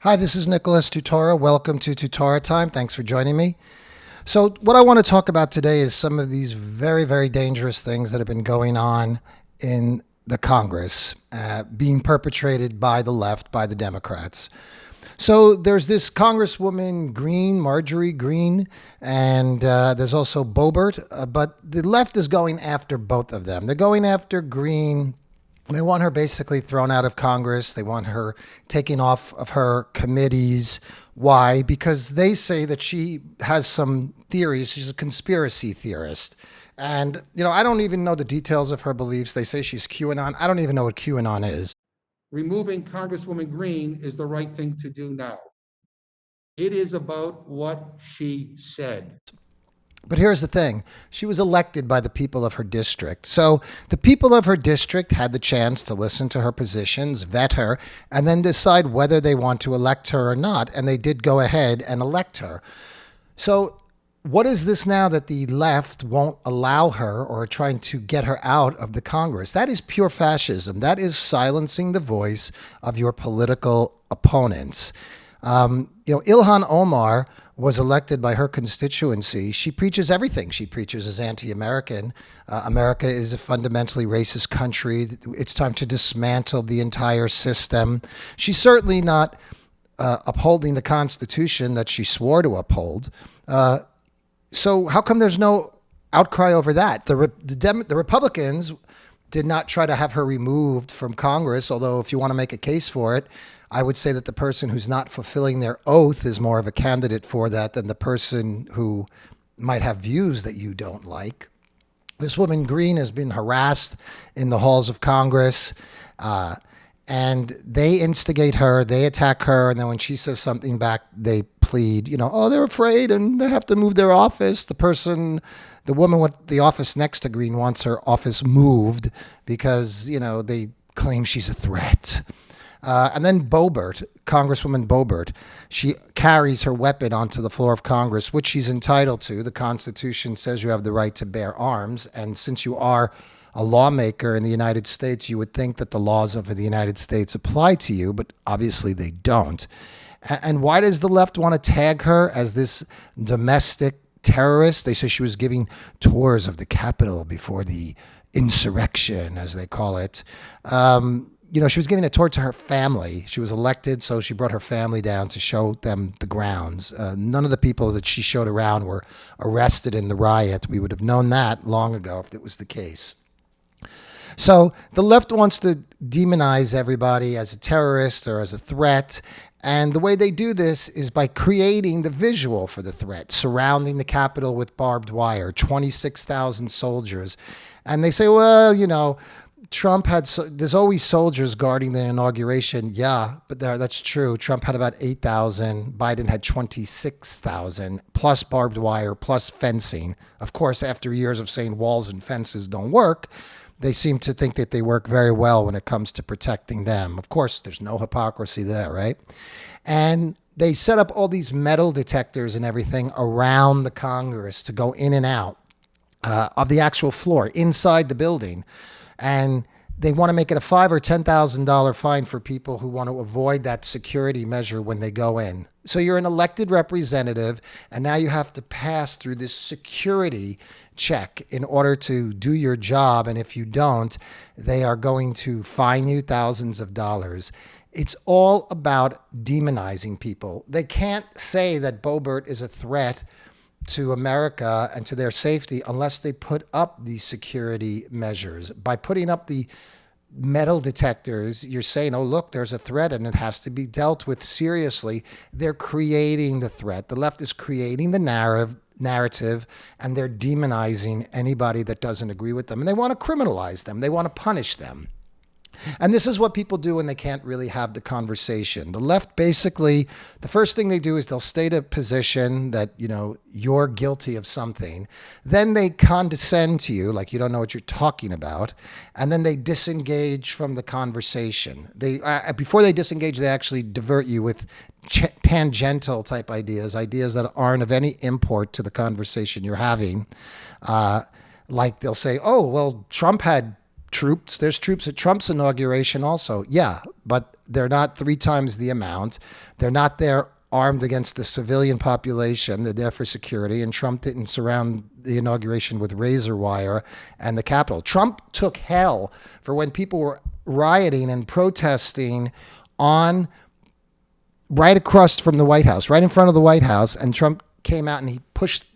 Hi, this is Nicholas Tutora. Welcome to Tutora Time. Thanks for joining me. So what I want to talk about today is some of these very, very dangerous things that have been going on in the Congress, being perpetrated by the left, by the Democrats. So there's this Congresswoman Green, Marjorie Green, and there's also Boebert, but the left is going after both of them. They're going after Green. They want her basically thrown out of Congress. They want her taken off of her committees. Why? Because they say that she has some theories. She's a conspiracy theorist. And, I don't even know the details of her beliefs. They say she's QAnon. I don't even know what QAnon is. Removing Congresswoman Green is the right thing to do now. It is about what she said. But here's the thing. She was elected by the people of her district. So the people of her district had the chance to listen to her positions, vet her, and then decide whether they want to elect her or not. And they did go ahead and elect her. So what is this now that the left won't allow her or are trying to get her out of the Congress? That is pure fascism. That is silencing the voice of your political opponents. Ilhan Omar was elected by her constituency. She preaches everything she preaches is anti-American. America is a fundamentally racist country. It's time to dismantle the entire system. She's certainly not upholding the Constitution that she swore to uphold. So how come there's no outcry over that? The Republicans did not try to have her removed from Congress, although if you want to make a case for it, I would say that the person who's not fulfilling their oath is more of a candidate for that than the person who might have views that you don't like. This woman Green has been harassed in the halls of Congress, and they instigate her, they attack her, and then when she says something back, they plead, they're afraid and they have to move their office. The woman with the office next to Green wants her office moved because, they claim she's a threat. And then Boebert, Congresswoman Boebert, she carries her weapon onto the floor of Congress, which she's entitled to. The Constitution says you have the right to bear arms. And since you are a lawmaker in the United States, you would think that the laws of the United States apply to you, but obviously they don't. And why does the left want to tag her as this domestic terrorist? They say she was giving tours of the Capitol before the insurrection, as they call it. She was giving a tour to her family. She was elected, so she brought her family down to show them the grounds. None of the people that she showed around were arrested in the riot. We would have known that long ago if it was the case. So the left wants to demonize everybody as a terrorist or as a threat. And the way they do this is by creating the visual for the threat, surrounding the Capitol with barbed wire, 26,000 soldiers. And they say, well, Trump there's always soldiers guarding the inauguration. Yeah, but that's true. Trump had about 8,000. Biden had 26,000 plus barbed wire, plus fencing. Of course, after years of saying walls and fences don't work, they seem to think that they work very well when it comes to protecting them. Of course, there's no hypocrisy there, right? And they set up all these metal detectors and everything around the Congress to go in and out of the actual floor inside the building. And they want to make it a $5,000 or $10,000 fine for people who want to avoid that security measure when they go in. So you're an elected representative, and now you have to pass through this security check in order to do your job. And if you don't, they are going to fine you thousands of dollars. It's all about demonizing people. They can't say that Boebert is a threat to America and to their safety unless they put up these security measures. By putting up the metal detectors, you're saying, oh, look, there's a threat and it has to be dealt with seriously. They're creating the threat. The left is creating the narrative, and they're demonizing anybody that doesn't agree with them. And they want to criminalize them. They want to punish them. And this is what people do when they can't really have the conversation. The left basically, the first thing they do is they'll state a position that, you're guilty of something. Then they condescend to you, like you don't know what you're talking about. And then they disengage from the conversation. Before they disengage, they actually divert you with tangential type ideas that aren't of any import to the conversation you're having. Like they'll say, oh, well, Trump had troops. There's troops at Trump's inauguration also. Yeah, but they're not 3 times the amount. They're not there armed against the civilian population. They're there for security. And Trump didn't surround the inauguration with razor wire and the Capitol. Trump took hell for when people were rioting and protesting on right across from the White House, right in front of the White House, and Trump came out and he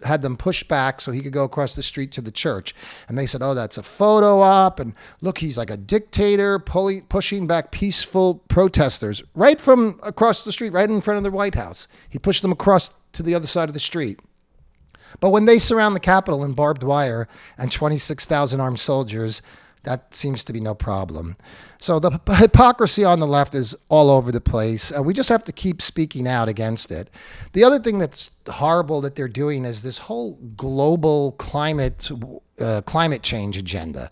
had them pushed back so he could go across the street to the church. And they said, oh, that's a photo op. And look, he's like a dictator pushing back peaceful protesters right from across the street, right in front of the White House. He pushed them across to the other side of the street. But when they surround the Capitol in barbed wire and 26,000 armed soldiers, that seems to be no problem. So the hypocrisy on the left is all over the place. We just have to keep speaking out against it. The other thing that's horrible that they're doing is this whole global climate change agenda.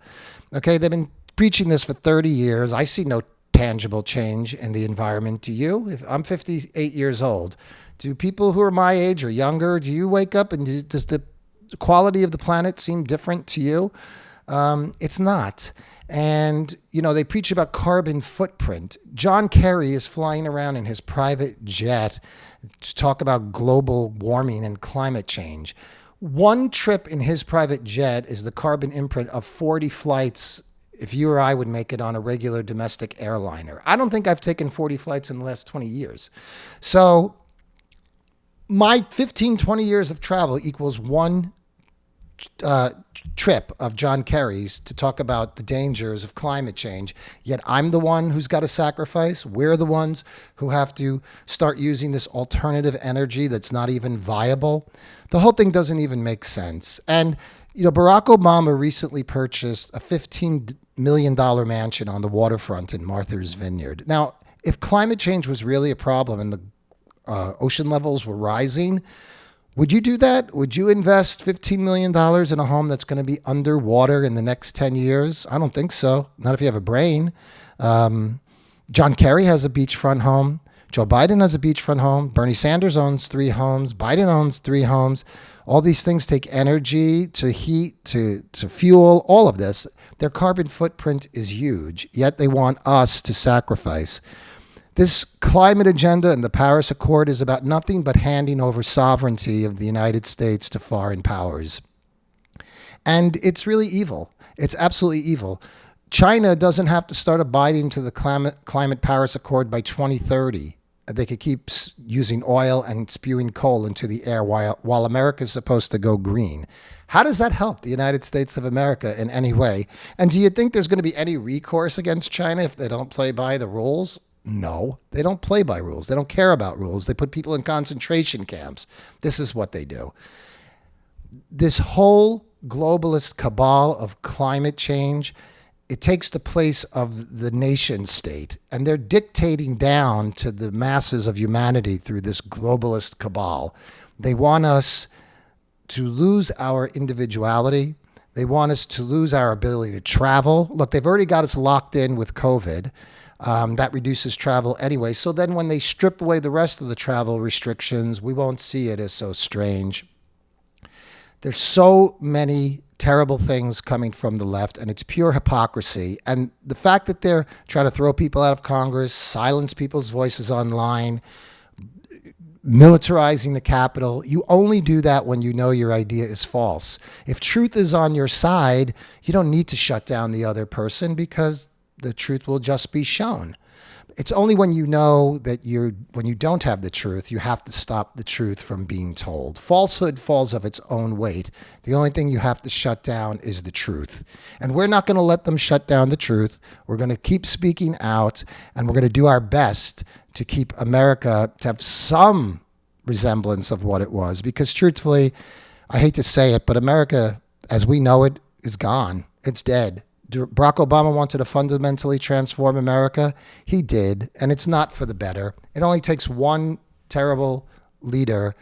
Okay, they've been preaching this for 30 years. I see no tangible change in the environment. Do you? I'm 58 years old. Do people who are my age or younger, do you wake up and does the quality of the planet seem different to you? It's not. And, they preach about carbon footprint. John Kerry is flying around in his private jet to talk about global warming and climate change. One trip in his private jet is the carbon imprint of 40 flights if you or I would make it on a regular domestic airliner. I don't think I've taken 40 flights in the last 20 years. So my 15, 20 years of travel equals one trip of John Kerry's to talk about the dangers of climate change. Yet I'm the one who's got to sacrifice. We're the ones who have to start using this alternative energy that's not even viable. The whole thing doesn't even make sense. And, Barack Obama recently purchased a $15 million mansion on the waterfront in Martha's Vineyard. Now, if climate change was really a problem and the ocean levels were rising, would you do that? Would you invest $15 million in a home that's going to be underwater in the next 10 years? I don't think so. Not if you have a brain. John Kerry has a beachfront home. Joe Biden has a beachfront home. Bernie Sanders owns 3 homes. Biden owns 3 homes. All these things take energy to heat, to fuel, all of this. Their carbon footprint is huge, yet they want us to sacrifice. This climate agenda and the Paris Accord is about nothing but handing over sovereignty of the United States to foreign powers. And it's really evil. It's absolutely evil. China doesn't have to start abiding to the climate Paris Accord by 2030. They could keep using oil and spewing coal into the air while America is supposed to go green. How does that help the United States of America in any way? And do you think there's going to be any recourse against China if they don't play by the rules? No, they don't play by rules. They don't care about rules. They put people in concentration camps. This is what they do. This whole globalist cabal of climate change, it takes the place of the nation state, and they're dictating down to the masses of humanity through this globalist cabal. They want us to lose our individuality. They want us to lose our ability to travel. Look, they've already got us locked in with COVID. That reduces travel anyway. So then when they strip away the rest of the travel restrictions, we won't see it as so strange. There's so many terrible things coming from the left, and it's pure hypocrisy. And the fact that they're trying to throw people out of Congress, silence people's voices online, militarizing the Capitol, you only do that when you know your idea is false. If truth is on your side, you don't need to shut down the other person because the truth will just be shown. It's only when you know that when you don't have the truth, you have to stop the truth from being told. Falsehood falls of its own weight. The only thing you have to shut down is the truth. And we're not going to let them shut down the truth. We're going to keep speaking out, and we're going to do our best to keep America to have some resemblance of what it was. Because truthfully, I hate to say it, but America, as we know it, is gone. It's dead. Barack Obama wanted to fundamentally transform America. He did, and it's not for the better. It only takes one terrible leader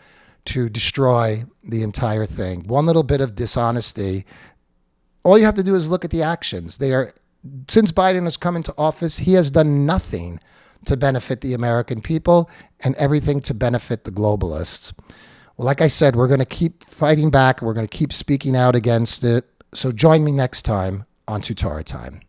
to destroy the entire thing. One little bit of dishonesty. All you have to do is look at the actions. Since Biden has come into office, he has done nothing to benefit the American people and everything to benefit the globalists. Well, like I said, we're going to keep fighting back. We're going to keep speaking out against it. So join me next time on Tutora Time.